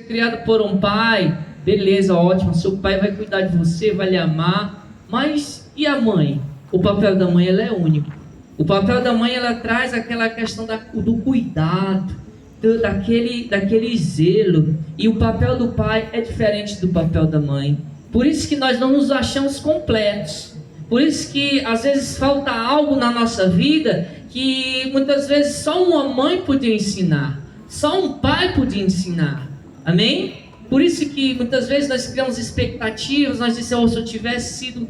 criado por um pai, beleza, ótimo, seu pai vai cuidar de você, vai lhe amar, mas e a mãe? O papel da mãe, ela é único. O papel da mãe, ela traz aquela questão do cuidado, daquele zelo, e o papel do pai é diferente do papel da mãe. Por isso que nós não nos achamos completos, por isso que às vezes falta algo na nossa vida que muitas vezes só uma mãe podia ensinar, só um pai podia ensinar, amém? Por isso que muitas vezes nós criamos expectativas, nós dizemos, se eu tivesse sido,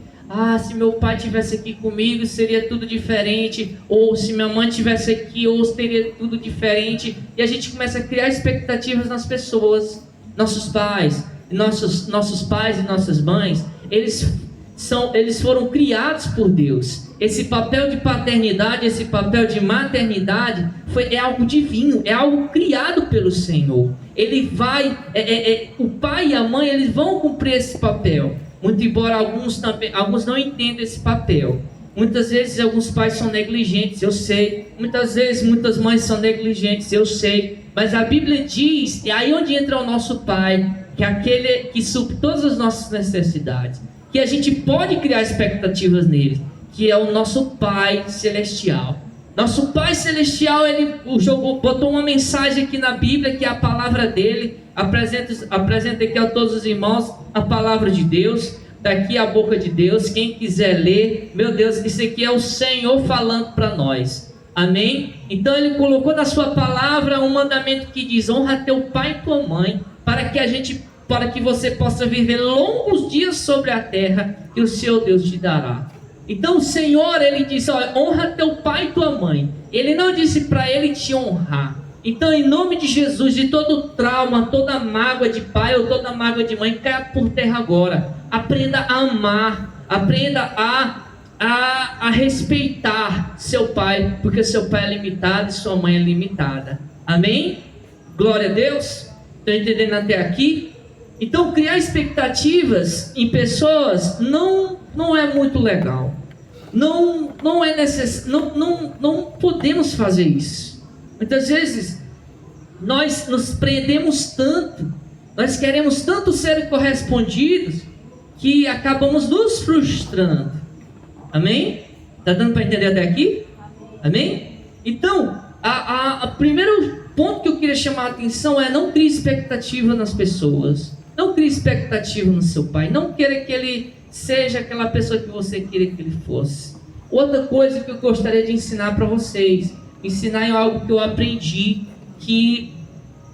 se meu pai tivesse aqui comigo, seria tudo diferente, ou se minha mãe tivesse aqui, ou seria tudo diferente, e a gente começa a criar expectativas nas pessoas. Nossos pais e nossas mães, eles foram criados por Deus. Esse papel de paternidade, esse papel de maternidade é algo divino, é algo criado pelo Senhor. Ele vai, o pai e a mãe, eles vão cumprir esse papel. Muito embora alguns não entendam esse papel. Muitas vezes alguns pais são negligentes, eu sei. Muitas vezes muitas mães são negligentes, eu sei. Mas a Bíblia diz, e aí onde entra o nosso pai, que é aquele que supre todas as nossas necessidades, que a gente pode criar expectativas nele, que é o nosso Pai Celestial. Nosso Pai Celestial, ele botou uma mensagem aqui na Bíblia, que é a palavra dele. Apresenta aqui a todos os irmãos a palavra de Deus. Está aqui a boca de Deus. Quem quiser ler, meu Deus, isso aqui é o Senhor falando para nós. Amém? Então ele colocou na sua palavra um mandamento que diz: honra teu pai e tua mãe, para que você possa viver longos dias sobre a terra que o seu Deus te dará. Então o Senhor, ele disse, honra teu pai e tua mãe. Ele não disse para ele te honrar. Então, em nome de Jesus, de todo trauma, toda mágoa de pai ou toda mágoa de mãe, caia por terra agora. Aprenda a amar, aprenda a respeitar seu pai, porque seu pai é limitado e sua mãe é limitada. Amém? Glória a Deus. Estão entendendo até aqui? Então, criar expectativas em pessoas não é muito legal. Não é necessário. Não podemos fazer isso. Muitas vezes nós nos prendemos tanto, nós queremos tanto ser correspondidos, que acabamos nos frustrando. Amém? Está dando para entender até aqui? Amém? Então, o primeiro ponto que eu queria chamar a atenção é: não crie expectativa nas pessoas. Não crie expectativa no seu pai. Não queira que ele seja aquela pessoa que você queria que ele fosse. Outra coisa que eu gostaria de ensinar para vocês, ensinar em algo que eu aprendi, que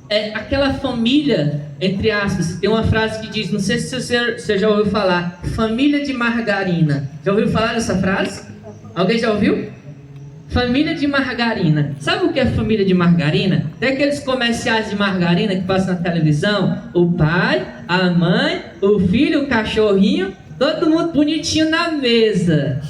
é aquela família, entre aspas. Tem uma frase que diz, não sei se você já ouviu falar, família de margarina. Já ouviu falar dessa frase? Alguém já ouviu? Família de margarina. Sabe o que é família de margarina? Tem aqueles comerciais de margarina que passam na televisão. O pai, a mãe, o filho, o cachorrinho, todo mundo bonitinho na mesa.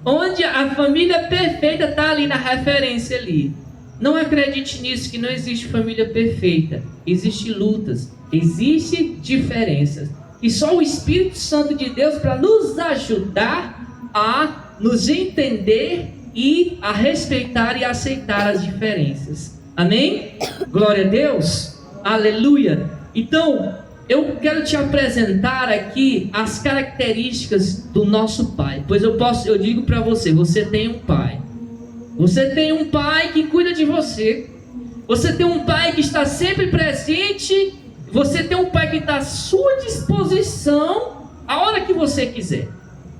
Onde a família perfeita está ali na referência ali. Não acredite nisso, que não existe família perfeita. Existem lutas, existem diferenças. E só o Espírito Santo de Deus para nos ajudar a nos entender e a respeitar e aceitar as diferenças. Amém? Glória a Deus. Aleluia. Então, eu quero te apresentar aqui as características do nosso pai. Pois eu digo para você, você tem um pai. Você tem um pai que cuida de você. Você tem um pai que está sempre presente. Você tem um pai que está à sua disposição a hora que você quiser.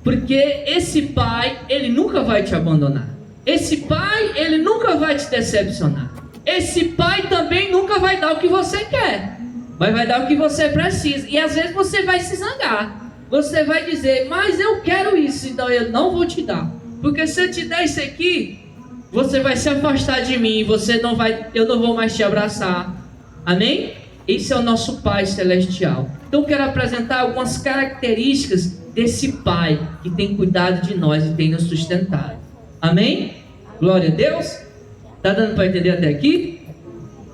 Porque esse pai, ele nunca vai te abandonar. Esse pai, ele nunca vai te decepcionar. Esse pai também nunca vai dar o que você quer, mas vai dar o que você precisa. E às vezes você vai se zangar. Você vai dizer, mas eu quero isso, então eu não vou te dar. Porque se eu te der isso aqui, você vai se afastar de mim, eu não vou mais te abraçar. Amém? Esse é o nosso Pai Celestial. Então eu quero apresentar algumas características desse Pai que tem cuidado de nós e tem nos sustentado. Amém? Glória a Deus. Está dando para entender até aqui?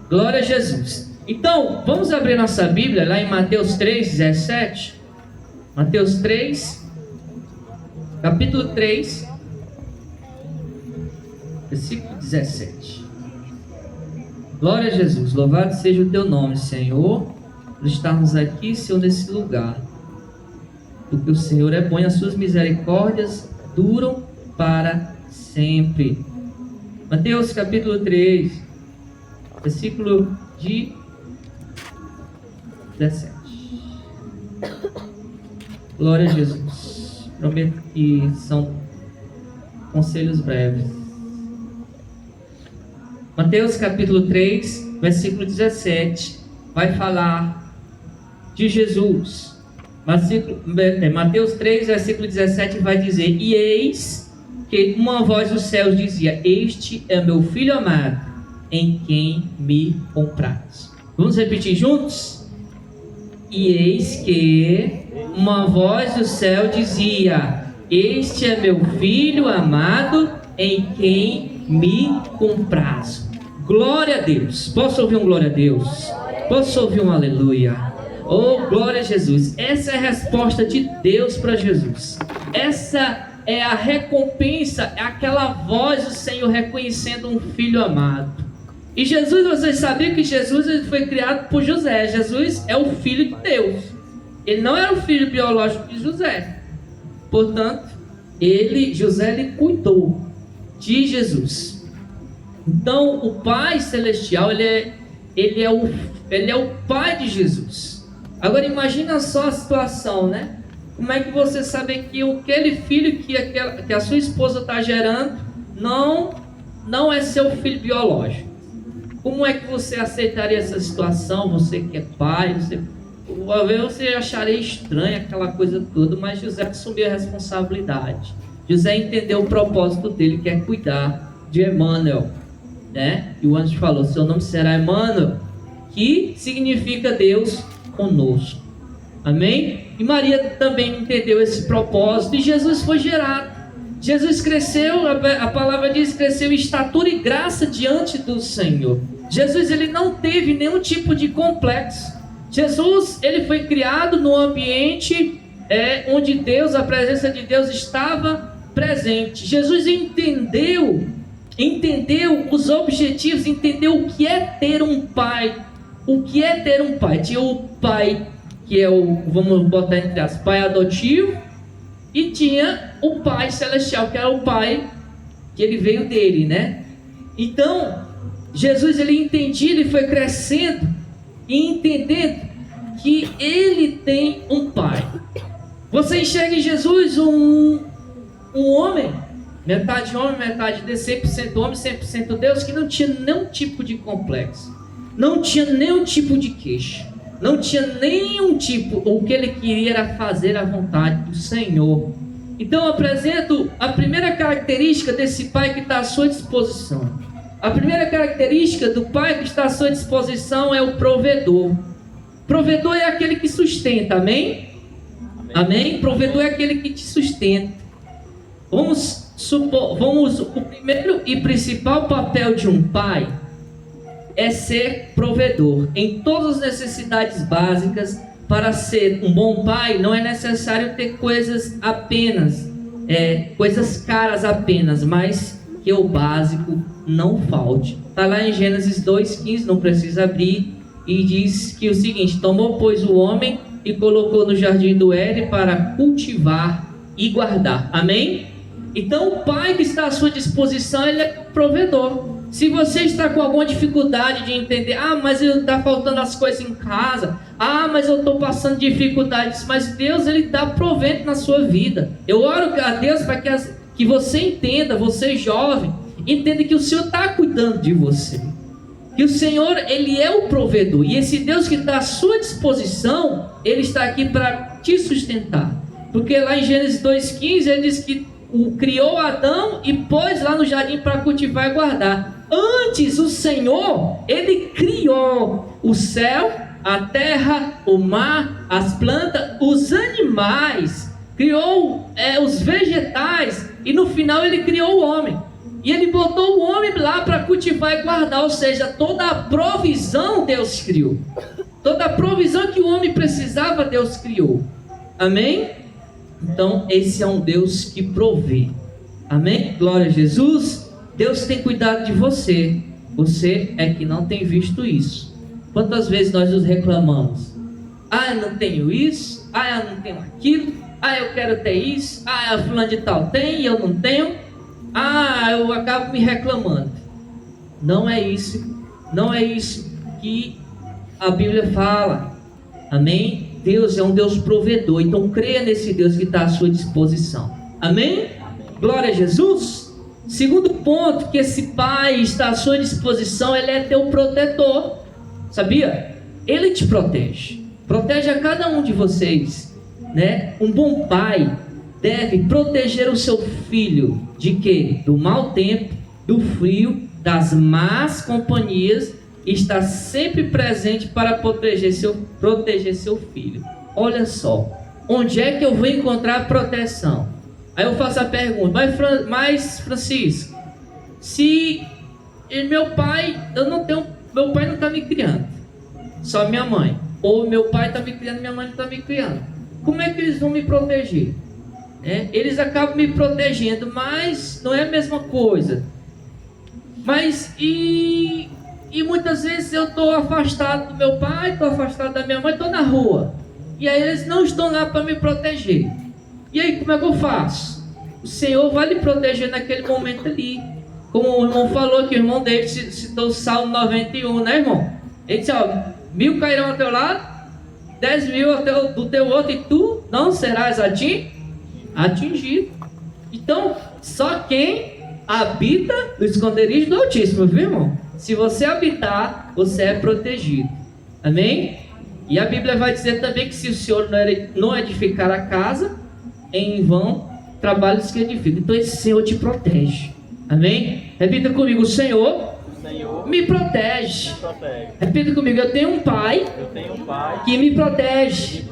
Glória a Jesus. Então, vamos abrir nossa Bíblia lá em Mateus 3:17. Mateus 3, capítulo 3, versículo 17. Glória a Jesus. Louvado seja o teu nome, Senhor. por estarmos aqui, Senhor, nesse lugar. Porque o Senhor é bom e as suas misericórdias duram para sempre. Mateus capítulo 3, versículo de 17. Glória a Jesus. Prometo que são conselhos breves. Mateus capítulo 3, versículo 17, vai falar de Jesus. Mateus 3, versículo 17 vai dizer: e eis que uma voz dos céus dizia: este é meu filho amado, em quem me compraz. Vamos repetir juntos? E eis que uma voz do céu dizia: este é meu filho amado, em quem me comprazo. Glória a Deus. Posso ouvir um glória a Deus? Posso ouvir um aleluia? Oh, glória a Jesus. Essa é a resposta de Deus para Jesus. Essa é a recompensa, é aquela voz do Senhor reconhecendo um filho amado. E Jesus, vocês sabiam que Jesus ele foi criado por José. Jesus é o filho de Deus. Ele não era o filho biológico de José. Portanto, José ele cuidou de Jesus. Então, o Pai Celestial, ele é o Pai de Jesus. Agora, imagina só a situação, né? Como é que você sabe que aquele filho que a sua esposa está gerando não é seu filho biológico? Como é que você aceitaria essa situação? Você que é pai, você acharia estranha aquela coisa toda, mas José assumiu a responsabilidade. José entendeu o propósito dele, que é cuidar de Emmanuel, né? E o anjo falou: seu nome será Emmanuel, que significa Deus conosco. Amém? E Maria também entendeu esse propósito, e Jesus foi gerado. Jesus cresceu, a palavra diz, cresceu em estatura e graça diante do Senhor. Jesus ele não teve nenhum tipo de complexo. Jesus ele foi criado num ambiente onde Deus, a presença de Deus estava presente. Jesus entendeu os objetivos, entendeu o que é ter um pai. O que é ter um pai? Tinha o pai que é vamos botar entre as pai adotivo, e tinha o Pai Celestial, que era o Pai que ele veio dele, né? Então, Jesus ele entendia, ele foi crescendo e entendendo que ele tem um Pai. Você enxerga em Jesus um homem, metade homem, metade Deus, 100% homem, 100% Deus, que não tinha nenhum tipo de complexo, não tinha nenhum tipo de queixa. Não tinha nenhum tipo, o que ele queria era fazer a vontade do Senhor. Então eu apresento a primeira característica desse pai que está à sua disposição. A primeira característica do pai que está à sua disposição é o provedor. Provedor é aquele que sustenta, amém? Amém? Provedor é aquele que te sustenta. O primeiro e principal papel de um pai é ser provedor em todas as necessidades básicas. Para ser um bom pai, não é necessário ter coisas apenas, coisas caras apenas, mas que o básico não falte. Está lá em Gênesis 2,15, não precisa abrir, e diz que o seguinte: tomou, pois, o homem e colocou no jardim do Éden para cultivar e guardar. Amém? Então o pai que está à sua disposição, ele é provedor. Se você está com alguma dificuldade de entender, mas está faltando as coisas em casa, mas eu estou passando dificuldades, mas Deus ele dá provento na sua vida. Eu oro a Deus para que você entenda, você jovem, entenda que o Senhor está cuidando de você, que o Senhor ele é o provedor, e esse Deus que está à sua disposição, ele está aqui para te sustentar. Porque lá em Gênesis 2,15 ele diz que criou Adão e pôs lá no jardim para cultivar e guardar. Antes o Senhor, ele criou o céu, a terra, o mar, as plantas, os animais, criou os vegetais, e no final ele criou o homem. E ele botou o homem lá para cultivar e guardar, ou seja, toda a provisão Deus criou. Toda a provisão que o homem precisava, Deus criou. Amém? Então esse é um Deus que provê. Amém? Glória a Jesus. Deus tem cuidado de você. Você é que não tem visto isso. Quantas vezes nós nos reclamamos? Ah, eu não tenho isso. Ah, eu não tenho aquilo. Ah, eu quero ter isso. Ah, a fulano de tal tem e eu não tenho. Ah, eu acabo me reclamando. Não é isso. Não é isso que a Bíblia fala. Amém? Deus é um Deus provedor. Então creia nesse Deus que está à sua disposição. Amém? Glória a Jesus. Segundo ponto, que esse Pai está à sua disposição, Ele é teu protetor. Sabia? Ele te protege. Protege a cada um de vocês, né? Um bom pai deve proteger o seu filho de quê? Do mau tempo, do frio, das más companhias, e está sempre presente para proteger seu filho. Olha só, onde é que eu vou encontrar proteção? Aí eu faço a pergunta, mas Francisco, se meu pai não está me criando, só minha mãe, ou meu pai está me criando, minha mãe não está me criando, como é que eles vão me proteger? Eles acabam me protegendo, mas não é a mesma coisa. Mas e muitas vezes eu estou afastado do meu pai, estou afastado da minha mãe, estou na rua, e aí eles não estão lá para me proteger. E aí como é que eu faço? O Senhor vai lhe proteger naquele momento ali. Como o irmão falou, que o irmão dele citou o Salmo 91, né, irmão? Ele disse, 1000 cairão ao teu lado, 10.000 do teu outro, e tu não serás atingido. Então, só quem habita no esconderijo do Altíssimo, viu, irmão? Se você habitar, você é protegido. Amém? E a Bíblia vai dizer também que se o Senhor não edificar a casa, em vão trabalhos que edificam. Então esse Senhor te protege. Amém? Repita comigo, o Senhor me protege. Repita comigo, eu tenho um pai que me protege.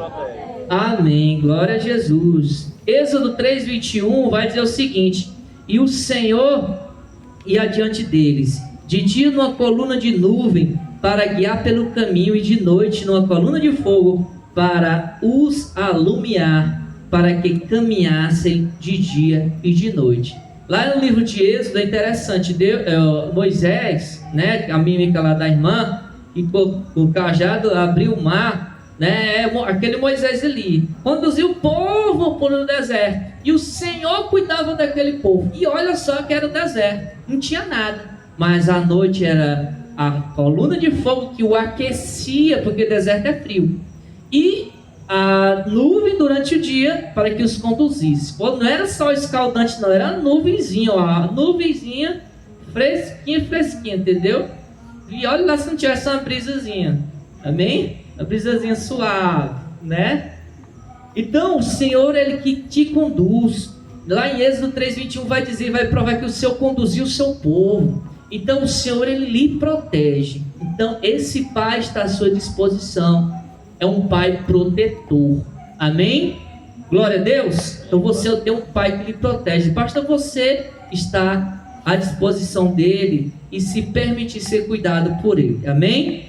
Amém, glória a Jesus. Êxodo 3:21 vai dizer o seguinte: e o Senhor ia adiante deles, de dia numa coluna de nuvem para guiar pelo caminho, e de noite numa coluna de fogo para os alumiar, para que caminhassem de dia e de noite. Lá no livro de Êxodo é interessante, Moisés, né, a mímica lá da irmã, e com o cajado abriu o mar, né, aquele Moisés ali, conduziu o povo por um deserto, e o Senhor cuidava daquele povo, e olha só que era o deserto, não tinha nada, mas à noite era a coluna de fogo que o aquecia, porque o deserto é frio, e a nuvem durante o dia para que os conduzisse. Não era só escaldante, não, era a nuvenzinha, a nuvenzinha fresquinha, entendeu? E olha lá se não tivesse uma brisazinha, amém? Uma brisazinha suave, né? Então o Senhor, Ele que te conduz. Lá em Êxodo 3:21 vai provar que o Senhor conduziu o seu povo. Então o Senhor, Ele lhe protege. Então esse Pai está à sua disposição. É um pai protetor. Amém? Glória a Deus. Então você tem um pai que lhe protege. Basta você estar à disposição dele e se permitir ser cuidado por ele. Amém?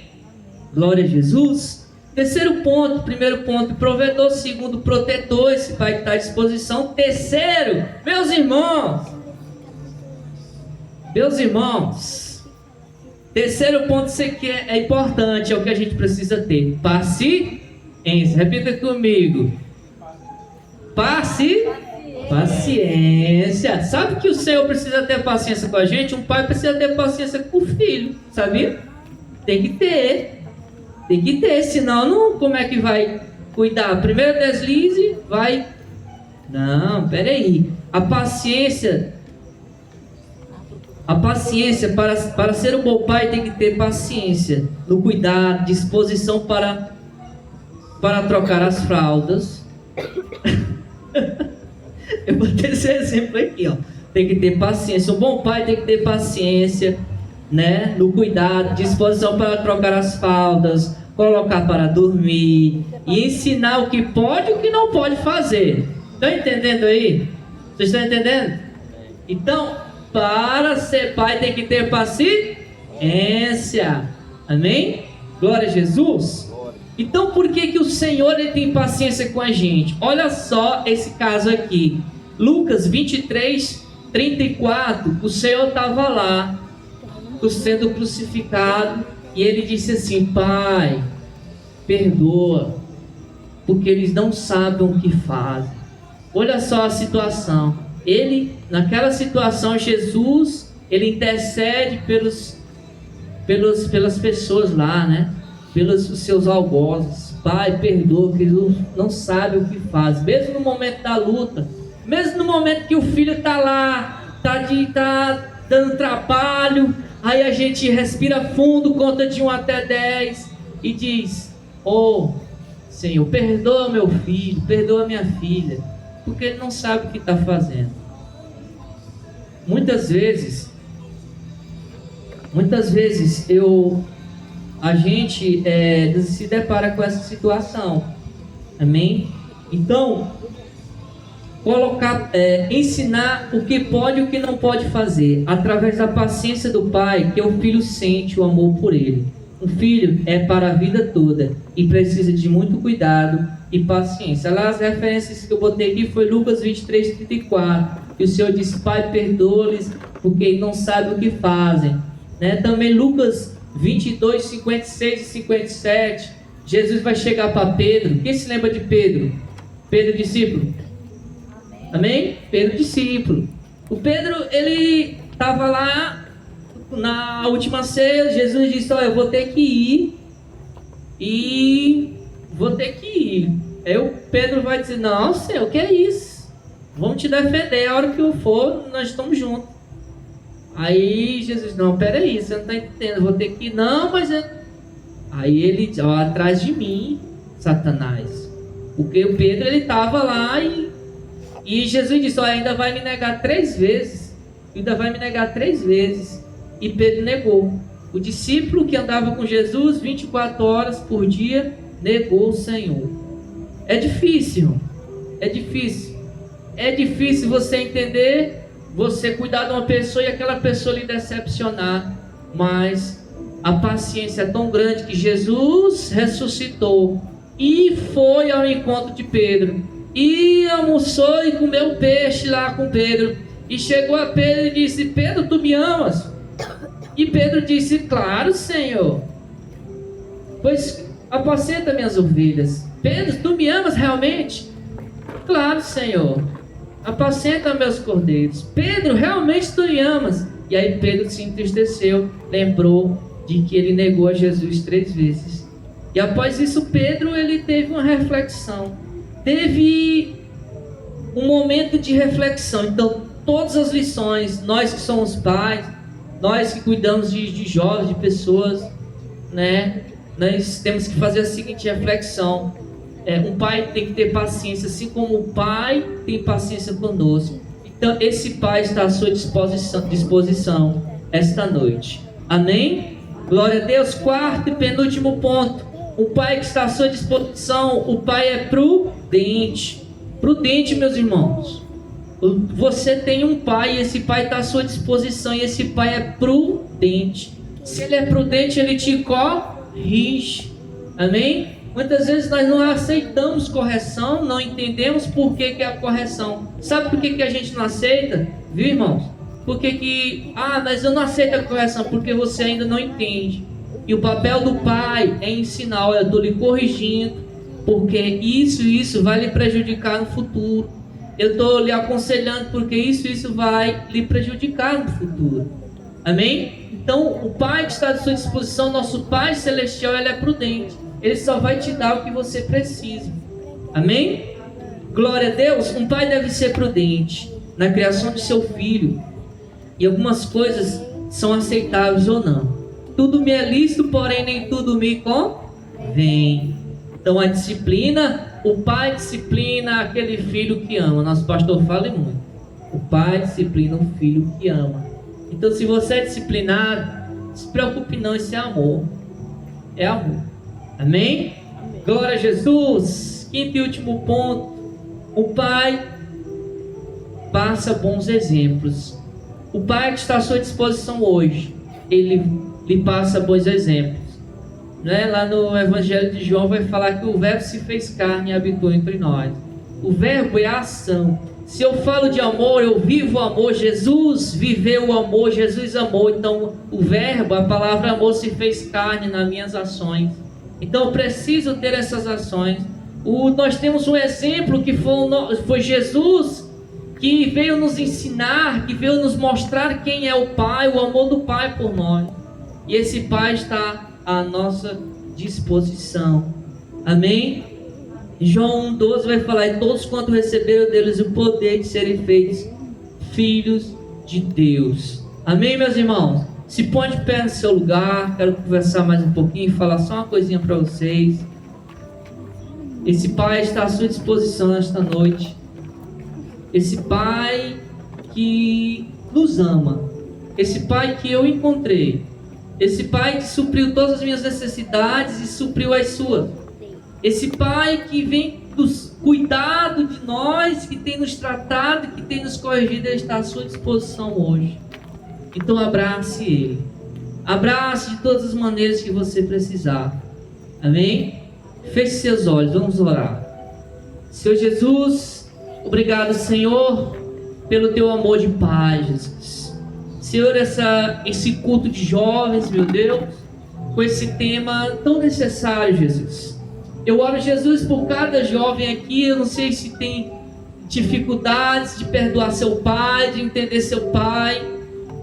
Glória a Jesus. Terceiro ponto. Primeiro ponto, provedor. Segundo, protetor. Esse pai que está à disposição. Terceiro, meus irmãos. Terceiro ponto, isso aqui é importante, é o que a gente precisa ter. Paciência. Repita comigo. Paciência. Sabe que o Senhor precisa ter paciência com a gente? Um pai precisa ter paciência com o filho, sabia? Tem que ter, senão não, como é que vai cuidar? Primeiro deslize, vai... Não, peraí. A paciência, para ser um bom pai, tem que ter paciência no cuidado, disposição para trocar as fraldas. Eu vou ter esse exemplo aqui, ó. Tem que ter paciência. Um bom pai tem que ter paciência, né? No cuidado, disposição para trocar as fraldas, colocar para dormir e ensinar o que pode e o que não pode fazer. Estão entendendo aí? Vocês estão entendendo? Então, para ser pai tem que ter paciência. Amém? Glória a Jesus. Então por que o Senhor, Ele tem paciência com a gente? Olha só esse caso aqui. Lucas 23:34. O Senhor estava lá, sendo crucificado, e Ele disse assim: Pai, perdoa, porque eles não sabem o que fazem. Olha só a situação. Naquela situação, Jesus, ele intercede pelas pessoas lá, né? Pelos seus algozes. Pai, perdoa, porque eles não sabem o que faz. Mesmo no momento da luta, mesmo no momento que o filho está lá, tá dando trabalho, aí a gente respira fundo, conta de 1 até 10 e diz: oh, Senhor, perdoa meu filho, perdoa minha filha, porque ele não sabe o que está fazendo. Muitas vezes a gente se depara com essa situação, amém? Então, ensinar o que pode e o que não pode fazer, através da paciência do pai, que o filho sente o amor por ele. Um filho é para a vida toda e precisa de muito cuidado e paciência. Lá as referências que eu botei aqui foi Lucas 23:34, e o Senhor disse: Pai, perdoa-lhes, porque não sabem o que fazem, né? Também Lucas 22:56 e 57, Jesus vai chegar para Pedro. Quem se lembra de Pedro? Pedro discípulo, amém? Pedro discípulo. O Pedro, ele estava lá na última ceia. Jesus disse: olha, eu vou ter que ir, Aí o Pedro vai dizer: não, Senhor, o que é isso? Vamos te defender, a hora que eu for, nós estamos juntos. Aí Jesus: não, peraí, você não está entendendo, eu vou ter que ir. Não, mas aí ele diz: ó, atrás de mim, Satanás. Porque o Pedro, ele estava lá e Jesus disse: ó, ainda vai me negar 3 vezes. Ainda vai me negar 3 vezes. E Pedro negou. O discípulo que andava com Jesus 24 horas por dia negou o Senhor. É difícil. É difícil você entender, você cuidar de uma pessoa e aquela pessoa lhe decepcionar. Mas a paciência é tão grande que Jesus ressuscitou e foi ao encontro de Pedro. E almoçou e comeu peixe lá com Pedro. E chegou a Pedro e disse: Pedro, tu me amas? E Pedro disse: claro, Senhor, pois apacenta minhas ovelhas. Pedro, tu me amas realmente? Claro, Senhor, apacenta meus cordeiros. Pedro, realmente tu me amas? E aí Pedro se entristeceu, lembrou de que ele negou a Jesus 3 vezes. E após isso Pedro, ele teve uma reflexão, teve um momento de reflexão. Então todas as lições, nós que somos pais, nós que cuidamos de jovens, de pessoas, né? Nós temos que fazer a seguinte reflexão: um pai tem que ter paciência, assim como o pai tem paciência conosco. Então esse pai está à sua disposição esta noite, amém? Glória a Deus. 4º e penúltimo ponto: o pai que está à sua disposição, o pai é prudente. Prudente, meus irmãos. Você tem um pai e esse pai está à sua disposição, e esse pai é prudente. Se ele é prudente, ele te corrige, amém? Muitas vezes nós não aceitamos correção, não entendemos por que é a correção. Sabe por que a gente não aceita? Viu, irmãos? Mas eu não aceito a correção porque você ainda não entende. E o papel do pai é ensinar: olha, eu estou lhe corrigindo, porque isso vai lhe prejudicar no futuro. Eu estou lhe aconselhando porque isso vai lhe prejudicar no futuro. Amém? Então, o pai que está à sua disposição, nosso Pai Celestial, ele é prudente. Ele só vai te dar o que você precisa. Amém? Glória a Deus. Um pai deve ser prudente na criação de seu filho. E algumas coisas são aceitáveis ou não. Tudo me é lícito, porém nem tudo me convém. Então a disciplina, o pai disciplina aquele filho que ama. Nosso pastor fala muito: o pai disciplina o filho que ama. Então se você é disciplinado, não se preocupe não, isso é amor. É amor. Amém? Glória a Jesus. 5º e último ponto: o pai passa bons exemplos. O pai que está à sua disposição hoje, ele lhe passa bons exemplos. Lá no Evangelho de João vai falar que o verbo se fez carne e habitou entre nós. O verbo é a ação. Se eu falo de amor, eu vivo o amor. Jesus viveu o amor, Jesus amou. Então o verbo, a palavra amor, se fez carne nas minhas ações. Então eu preciso ter essas ações Nós temos um exemplo que foi Jesus, que veio nos ensinar, que veio nos mostrar quem é o Pai, o amor do Pai por nós. E esse Pai está à nossa disposição. Amém? João 1,12 vai falar: e todos quanto receberam deles o poder de serem feitos filhos de Deus. Amém, meus irmãos? Se põe de pé no seu lugar. Quero conversar mais um pouquinho e falar só uma coisinha para vocês. Esse Pai está à sua disposição nesta noite. Esse Pai que nos ama. Esse Pai que eu encontrei. Esse Pai que supriu todas as minhas necessidades e supriu as suas. Esse Pai que vem nos cuidado de nós, que tem nos tratado, que tem nos corrigido, Ele está à sua disposição hoje. Então abrace Ele. Abrace de todas as maneiras que você precisar. Amém? Feche seus olhos, vamos orar. Senhor Jesus, obrigado, Senhor, pelo Teu amor de Pai, Jesus. Senhor, esse culto de jovens, meu Deus, com esse tema tão necessário, Jesus. Eu oro, Jesus, por cada jovem aqui. Eu não sei se tem dificuldades de perdoar seu pai, de entender seu pai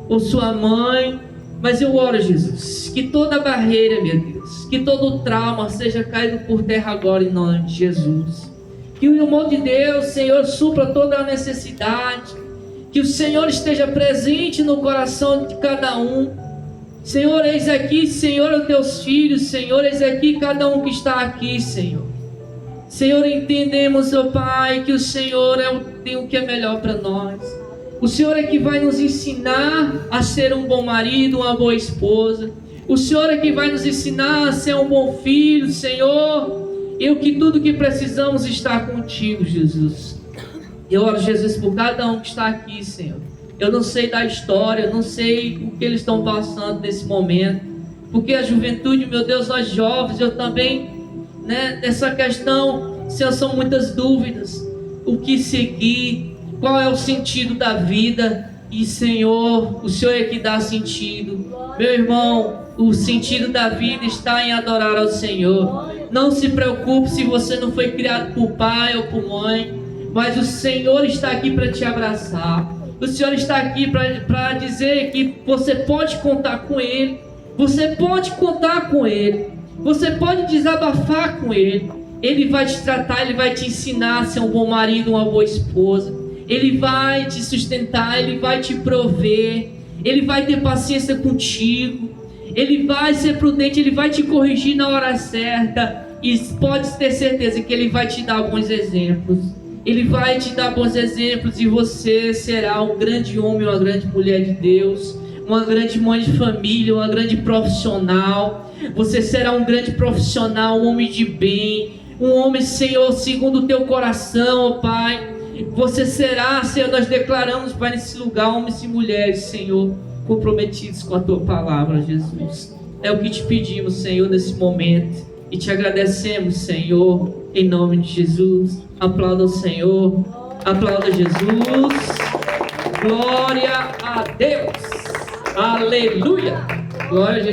ou sua mãe, mas eu oro, Jesus, que toda barreira, meu Deus, que todo trauma seja caído por terra agora, em nome de Jesus. Que o amor de Deus, Senhor, supra toda a necessidade, que o Senhor esteja presente no coração de cada um. Senhor, eis aqui, Senhor, os teus filhos, Senhor, eis aqui cada um que está aqui, Senhor. Senhor, entendemos, ó Pai, que o Senhor tem o que é melhor para nós. O Senhor é que vai nos ensinar a ser um bom marido, uma boa esposa. O Senhor é que vai nos ensinar a ser um bom filho, Senhor. E que tudo que precisamos está contigo, Jesus. Eu oro, Jesus, por cada um que está aqui, Senhor. Eu não sei da história, eu não sei o que eles estão passando nesse momento, porque a juventude, meu Deus, nós jovens, eu também, nessa questão, Senhor, são muitas dúvidas. O que seguir? Qual é o sentido da vida? E, Senhor, o Senhor é que dá sentido. Meu irmão, o sentido da vida está em adorar ao Senhor. Não se preocupe se você não foi criado por pai ou por mãe, mas o Senhor está aqui para te abraçar. O Senhor está aqui para dizer que você pode contar com Ele. Você pode contar com Ele. Você pode desabafar com Ele. Ele vai te tratar, Ele vai te ensinar a ser um bom marido, uma boa esposa. Ele vai te sustentar, Ele vai te prover. Ele vai ter paciência contigo. Ele vai ser prudente, Ele vai te corrigir na hora certa. E pode ter certeza que Ele vai te dar bons exemplos. Ele vai te dar bons exemplos e você será um grande homem, uma grande mulher de Deus, uma grande mãe de família, uma grande profissional. Você será um grande profissional, um homem de bem, um homem, Senhor, segundo o teu coração, ó Pai. Você será, Senhor, nós declaramos, Pai, nesse lugar, homens e mulheres, Senhor, comprometidos com a tua palavra, Jesus. É o que te pedimos, Senhor, nesse momento. E te agradecemos, Senhor, em nome de Jesus. Aplauda o Senhor, aplauda Jesus. Glória a Deus, aleluia, glória a Jesus.